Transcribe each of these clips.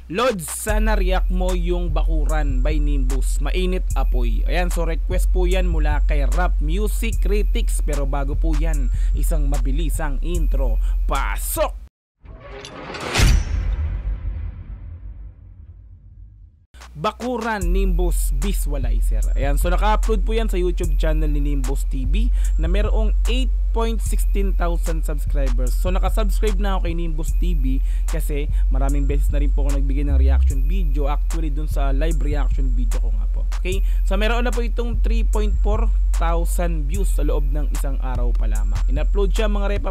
Lods, sana react mo yung Bakuran by Nimbus, Mainit Apoy. Ayan, so request po yan mula kay Rap Music Critics. Pero bago po yan, isang mabilisang intro. Pasok! Bakuran Nimbus Visualizer. Ayan, so naka-upload po yan sa YouTube channel ni Nimbus TV na merong 8.16,000 subscribers. So naka-subscribe na ako kay Nimbus TV kasi maraming beses na rin po ako nagbigay ng reaction video, actually dun sa live reaction video ko nga po. Okay, so meron na po itong 3.4,000 views sa loob ng isang araw pa lamang. In-upload siya mga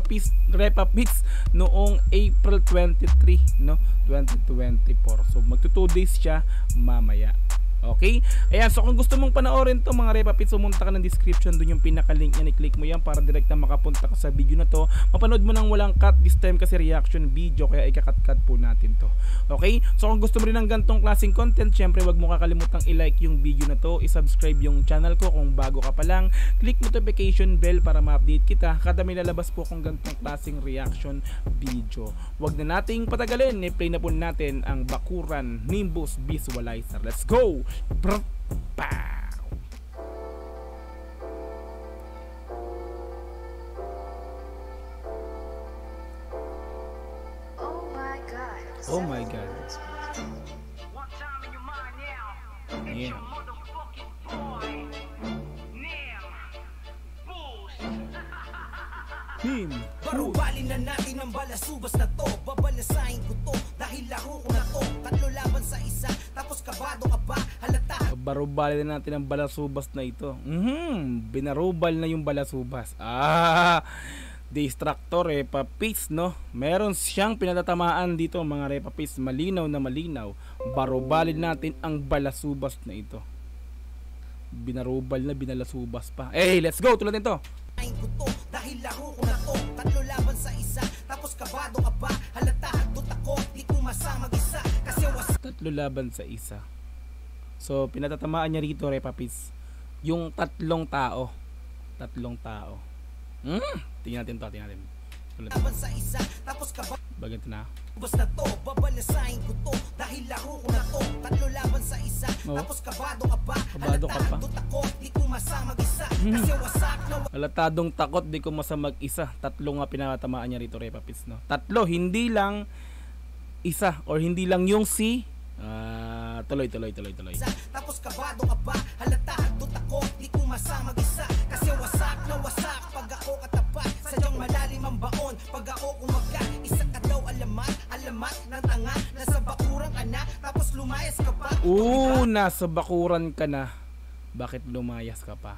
Repa Pics noong April 23, no? 2024. So magto 2 days siya mamaya. Okay? Ayan, so kung gusto mong panoorin to mga Repa Pics, sumunta ka ng description, dun yung pinaka-link yan, i-click mo yan para direct na makapunta ka sa video na to. Mapanood mo nang walang cut this time kasi reaction video, kaya ika-cut po natin to. Okay? So kung gusto mo rin ng gantong klaseng content, syempre wag mo kakalimutang i-like yung video na to, i-subscribe yung channel ko kung bago ka pa lang, click notification bell para ma-update kita kada may lalabas po kung gantong klaseng reaction video. Wag na nating patagalin, i-play na po natin ang Bakuran Nimbus Visualizer. Let's go! Pow. Oh my god. Yeah. Barubalin na natin ang balasubas na to. Babalasahin ko to dahil laro ko na to. Tatlo laban sa isa, tapos kabado ka ba? Halata. Barubalin na natin ang balasubas na ito. Binarubal na yung balasubas. Distractor Repa Pics, no? Meron siyang pinatatamaan dito mga Repa Pics. Malinaw na malinaw. Barubalin natin ang balasubas na ito. Binarubal na binalasubas pa. Hey, let's go! Tulad nito. Ko to dahil laro ko na to. Tatlo laban sa isa, tapos kabado ka ba? Halata, hagdot ako, di ko masama mag-isa. Kasi tatlo laban sa isa. So, pinatatamaan niya rito, Repa Pics, yung tatlong tao. Tingnan natin to, tingnan natin. Laban sa isa, tapos kabado. Bagay na. Basta to, babalasahin ko to dahil laro ko na to. Tatlo laban sa isa, tapos kabado ka ba? Kabado ka pa. Halata, ako, di ko masama mag-isa. Kasi wasak na halatadong takot, di ko masama mag-isa. Tatlo nga pinatamaan niya rito, Repa Pics, no? Tatlo, hindi lang isa or hindi lang yung si tuloy. Tapos kabado ka ba? Halata, hagdot ako, di ko masama mag-isa. Kasi wasak na wasak pag ako katapat. Sadyang malalim ang baon pag ako kumagat. Isa ka daw alamat ng tanga. Nasa bakuran ka na, tapos lumayas ka pa. Nasa bakuran ka na. Bakit lumayas ka pa?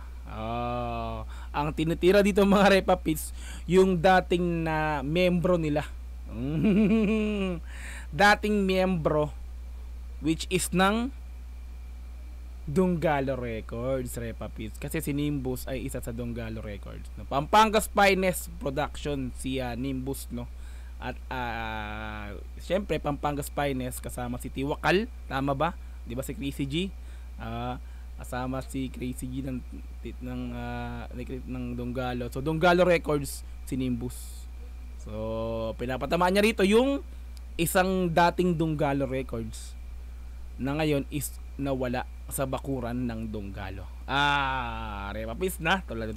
Ang tinitira dito mga Repa Pics, yung dating na membro nila. Dating membro, which is ng Donggalo Records, Repa Pics. Kasi si Nimbus ay isa sa Donggalo Records, no? Pampangas Finest Production si Nimbus, no? At syempre Pampangas Finest kasama si Tiwakal, tama ba? 'Di ba si Crazy G? Kasama si Crazy G ng Donggalo. So Donggalo Records si Nimbus. So pinapatamaan niya rito yung isang dating Donggalo Records na ngayon is nawala sa bakuran ng Donggalo. Repa Pics na. Tuloy.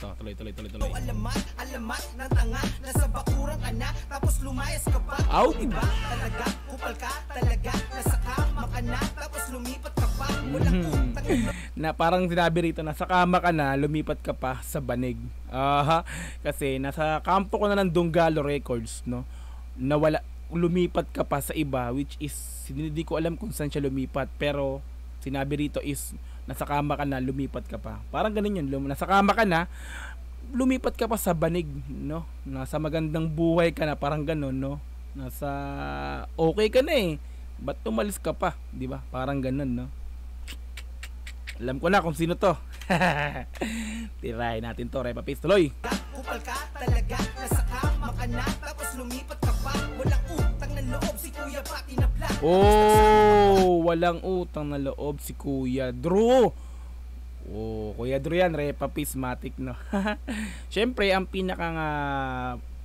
Alamat ng tanga. Nasa bakuran ka na, tapos lumayas ka pa. Diba? Talaga, kupal ka talaga. Nasa kama ka na, tapos lumipat ka pa. Walang utang na parang sinabi rito, nasa kama ka na, lumipat ka pa sa banig. Kasi nasa kampo ko na ng Donggalo Records, no? Nawala, lumipat ka pa sa iba, which is hindi ko alam kung saan siya lumipat, pero sinabi rito is nasa kama ka na, lumipat ka pa. Parang ganun yun, nasa kama ka na, lumipat ka pa sa banig, no? Nasa magandang buhay ka na, parang ganun, no? Nasa okay ka na eh. Ba't tumalis ka pa, di ba? Parang ganun, no? Alam ko na kung sino to. Tirahin natin to, Repa Pics. Tuloy. kupal ka talaga. Nasa kama ka na, tapos lumipat ka pa. Walang utang na loob si Kuya pati na black. Walang utang na loob si Kuya Drew. Kuya Drew yan, Repa Pics matic, no? Siyempre, ang pinakang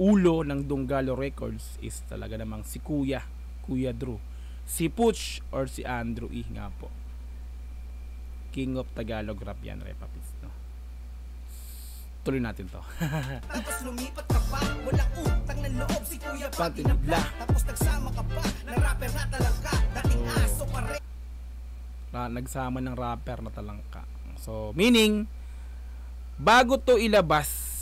ulo ng Donggalo Records is talaga namang si Kuya Drew. si Putch or si Andrew E nga po. King of Tagalog rap yan, Repapis, no? Tuloy natin to. Tapos lumipat ka pa, walang utang ng loob, si Kuya pa tinabla. Tapos nagsama ka pa, na rapper na talangka, dating aso pa rin. Nagsama ng rapper na talangka. So, meaning, bago to ilabas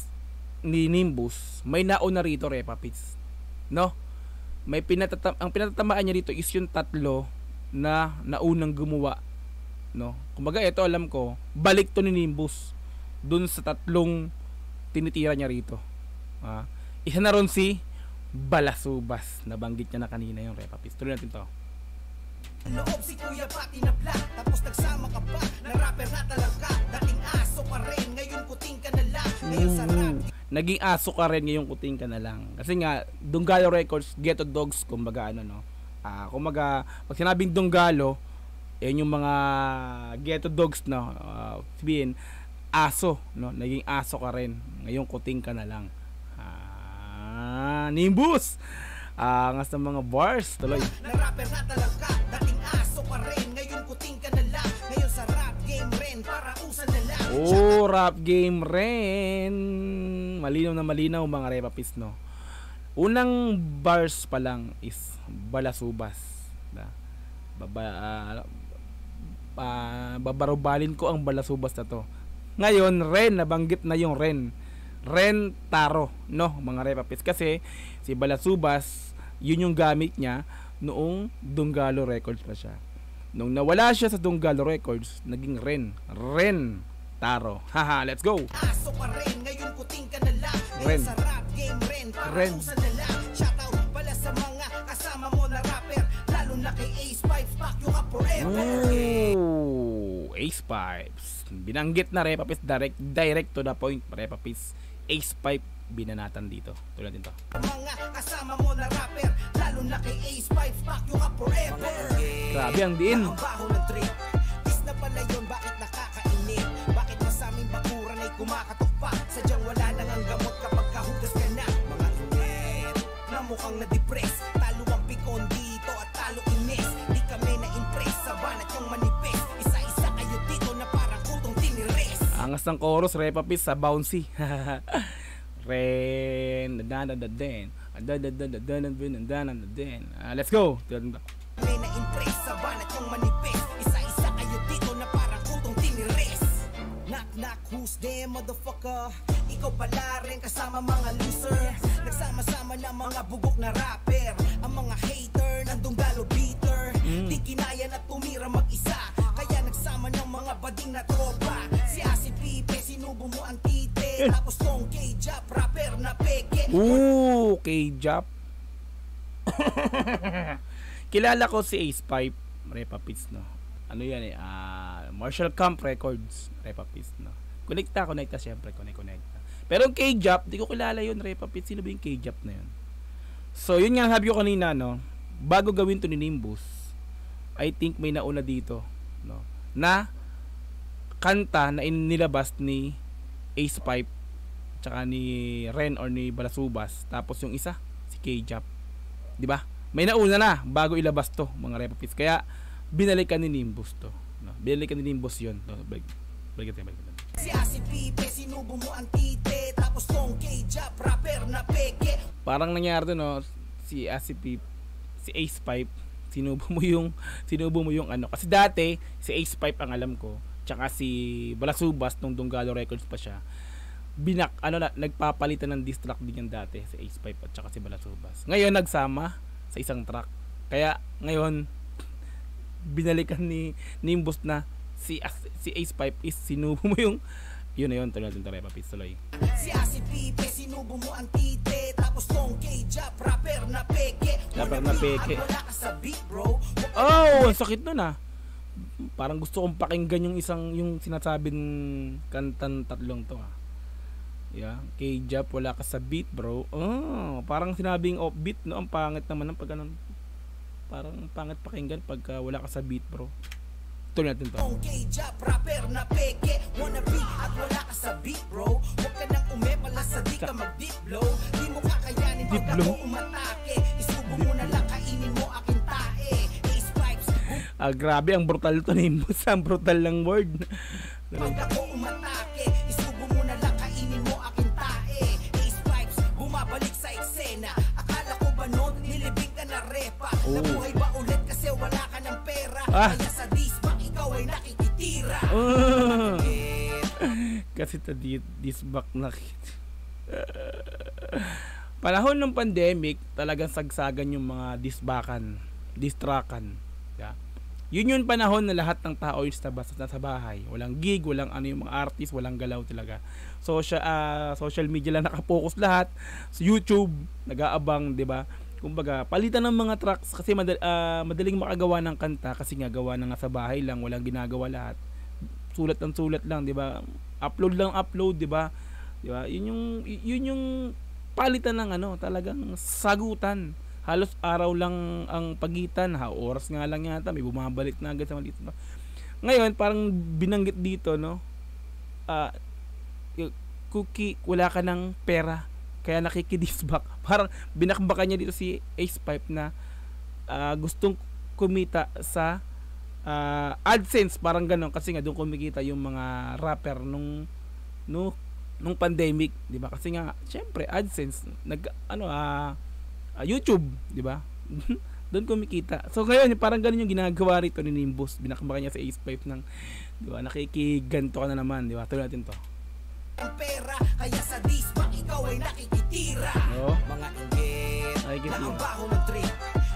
ni Nimbus, may nauna rito, Repapis, no? Ang pinatatamaan niya dito is yung tatlo na naunang gumawa, no? Kumbaga ito, alam ko, balik to ni Nimbus dun sa tatlong tinitira niya rito. Isa na ron si Balasubas, nabanggit niya na kanina yung Repapis. Tuloy natin to. Loob si Kuya pa tinabla, tapos nagsama ka pa, na rapper na talangka, dating aso pa rin, ngayon kuting ka na lang, ngayon sa rap. Naging aso ka rin, ngayon kuting ka na lang. Kasi nga, Dunggalo Records, Ghetto Dogs, kumbaga ano, no? Kumbaga, pag sinabing Dunggalo, yan yung mga Ghetto Dogs, no? Sabihin, aso, no? Naging aso ka rin, ngayon kuting ka na lang. Nimbus! Nga sa mga bars, tuloy. Na rapper na talangka, dating aso pa rin, ngayon kuting ka na lang, ngayon sa rap game rin, para usan na lang. Oh, rap game rin. Malinaw na malinaw mga Repapis, no? Unang bars pa lang is Balasubas. Babarubalin ko ang Balasubas na to. Ngayon, Ren, nabanggit na yung Ren. Ren Taro, no, mga Repapis. Kasi si Balasubas, yun yung gamit niya noong Dunggalo Records pa siya. Nung nawala siya sa Dunggalo Records, naging Ren Taro. Haha, let's go. Aso pa rin, ngayon kuting ka na lang, Ren. ngayon sa rap game rin, para usan na lang. Shoutout pala sa mga kasama mo na rapper, lalo na kay Ace Pipes, back you up forever. Oh, Ace Pipes. Binanggit na Repapis, direct to the point, Repapis. Ace Pipe binanatan dito. Tulad din to. Mga kasama mo na rapper, lalo na kay Ace Pipes, back you up forever. Grabe ang diin. Baho ng trip, dis na pala yun, bakit nakakainip? Bakit masaming bakuran ay kumakatok pa? Sadyang wala nang ang gamot kapag kahugas ka na. Mga init na mukhang na-depress, talo ang pikon dito at talo inis. Di kami na-impress, sa banat yung manipis. Isa-isa kayo dito na parang kutong tiniris. Angas ng chorus, Repapis sa bouncy. Ren, let's go. May na-impress, sa banat yung manipis. Isa-isa kayo dito na parang kutong tiniris. Knock knock, who's there motherfucker? Ikaw pala rin kasama mga loser. Nagsama-sama na mga bugok na rapper. Ang mga hater ng Dunggalo beater, di kinaya na tumira mag-isa, kaya nagsama ng mga bading na tropa. Si Asi Pipe, sinubo mo ang tite, tapos tong K-Jap, rapper na peke. Ooh, K-Jap. Kilala ko si Ace Pipe, Repapis, no? Ano yan eh, Marshall Camp Records, Repapis, no? Connecta, syempre, connecta. Pero yung K-Jap, di ko kilala yun, Repapis. Sino ba yung K-Jap na yun? So, yun nga sabi ko kanina, no? Bago gawin to ni Nimbus, I think may nauna dito, no? Na kanta na inilabas ni Ace Pipe tsaka ni Ren or ni Balasubas, tapos yung isa si K-Jap, di ba? May nauna na bago ilabas to, mga Repapis. Kaya binalikan ni Nimbus to, no? Binalikan ni Nimbus yun, no? Balikan. Si Asi Pipe, sinubo mo ang tite, tapos tong K-Jap, rapper na peke. Parang nangyari to, no? Si Asi Pipe, si Ace Pipe, sinubo mo yung ano, kasi dati si Ace Pipe ang alam ko, tsaka si Balasubas nung Dunggalo Records pa siya, nagpapalitan ng diss track din yan dati, si Ace Pipe at tsaka si Balasubas. Ngayon nagsama sa isang track, kaya ngayon binalikan ni Nimbus na si Ace Pipe is sinubo mo yung yun na yun. Tuloy natin ito, Repapis, tuloy. Si Asi Pipe, sinubo mo ang tite, tapos tong K-Jap, rapper na peke. Wala ka sa beat, bro. Oh, ang sakit nun ah. Parang gusto kong pakinggan yung sinasabing kantan tatlong to ah. Yeah, K-Jap, wala ka sa beat, bro. Oh, parang sinabing offbeat, no? Ang pangit naman ng pag ganun. Parang pangit pakinggan pagka wala ka sa beat, bro. Tuloy natin to. K-Jap, rapper na peke. Wanna be at wala ka sa beat, bro. Huwag ka nang umepala sa di ka mag-deep blow. Di mo kakayanin pag ako umatake. Isubo mo na lang, kainin mo aking tae. Grabe, ang brutal to Nimbus. Ang brutal ng word. Pag ako umatake, isubo mo na lang, kainin mo aking tae. Ace pipes, bumabalik sa eksena. Akala ko ba noon, nilibing ka na repa. Nabuhay ba ulit kasi wala ka ng pera? Kaya sa disbak, ikaw ay nakikitira. Kasi sa disbak panahon ng pandemic, talagang sagsagan yung mga distrakan. Yeah. Yun yung panahon na lahat ng tao is nasa bahay. Walang gig, walang ano yung mga artist, walang galaw talaga. Social media lang nakapokus lahat. Sa YouTube, nag-aabang, 'di ba? Kumbaga, palitan ng mga tracks kasi madaling makagawa ng kanta kasi nga gawa na nga sa bahay lang, walang ginagawa lahat. Sulat lang, 'di ba? Upload, 'di ba? 'Di ba? Yun yung palitan ng talagang sagutan. Halos araw lang ang pagitan, oras nga lang yata, may bumabalik na agad sa maliit. Ngayon, parang binanggit dito, no? Cookie, wala ka ng pera, kaya nakikidisbak. Parang binakbakan niya dito si Ace Pipe na gustong kumita sa AdSense, parang gano'n, kasi nga doon kumikita yung mga rapper nung pandemic, 'di ba? Kasi nga syempre AdSense YouTube, 'di ba? Doon kumikita. So ngayon parang ganoon yung ginagawa rito ni Nimbus. Binakbakan niya sa Ace Pipe ng, 'di ba? Nakikiganto ka na naman, 'di ba? Tuloy natin 'to. Ang pera, kaya sa disbak ikaw ay nakikitira. Mga inggit na ang baho ng trip.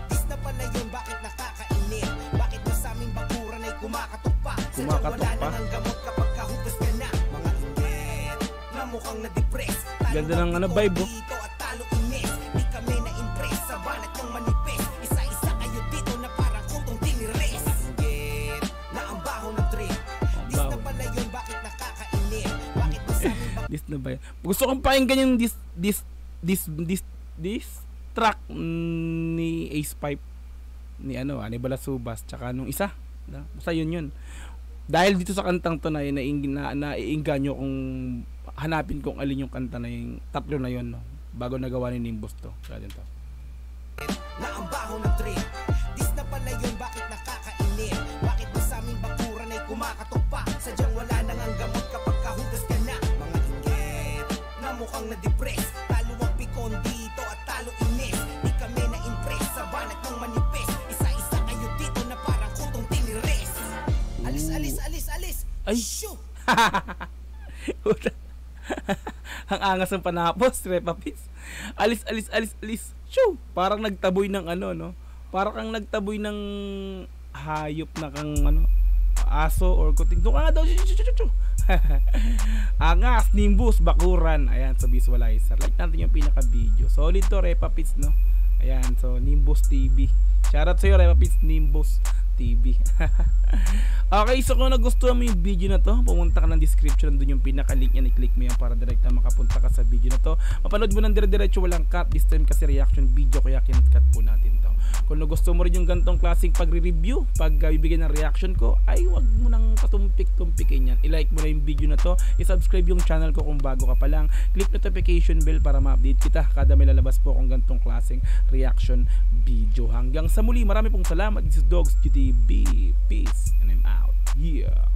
Dis na pala yun, bakit nakakainip? Bakit na sa aming bakuran ay kumakatok pa? Sadyang wala na ng gamot kapag kahugas ka na. Mga inggit na mukhang na-depress. Ganda ng vibe, dito at talo inis. Di kami na-impress sa banat ng manipes. Isa-isa kayo dito na parang kutong tiniris. Inggit na ang baho ng trip. Dis na pala yun, bakit nakakainip? Bakit na sa aming Dis na ba yun? Gusto kong pakinggan yung this track ni Ace Pipe ni ni Balasubas tsaka nung isa. Basta yun. Dahil dito sa kantang to na naiinganyo kung hanapin kung alin yung kanta na yung tatlo na yun, no? Bago nagawa ni Nimbus to. Kaya to. Na ang baho ng trip. Dis na pala yun, bakit nakakainip? Bakit ba sa aming bakuran ay kumakatok pa? Sadyang wala nang ang gamot kapag kahugas ka na. Mga inggit na mukhang na-depress. Talo ang pikon dito at talo inis. Di kami na-impress sa banat ng manipes. Isa-isa kayo dito na parang kutong tiniris. Alis. Ay! Shoo! Ang angas ng panapos, Repapis. Alis. Shoo! Parang nagtaboy ng no? Parang kang nagtaboy ng hayop na kang aso or kuting. Doon ka nga daw. Angas, Nimbus, bakuran. Ayan, sa visualizer. Like natin yung pinaka-video. Solid to, Repapis, no? Ayan, so Nimbus TV. Shoutout sa'yo, Repapis, Nimbus TV. Okay, so kung nagustuhan mo yung video na to, pumunta ka ng description, doon yung pinaka-link yan, i-click mo yan para direkta makapunta ka sa video na to. Mapanood mo ng dire-diretso, walang cut. This time kasi reaction video, kaya kinat-cut po natin to. Kung nagustuhan mo rin yung gantong klaseng pagre-review, bibigyan ng reaction ko, ay wag mo nang patumpik-tumpikin yan. I-like mo na yung video na to, i-subscribe yung channel ko kung bago ka pa lang, click notification bell para ma-update kita kada may lalabas po akong gantong klaseng reaction video. Hanggang sa muli, marami pong salamat. This is Dogs GTB. Peace and I'm out. Yeah.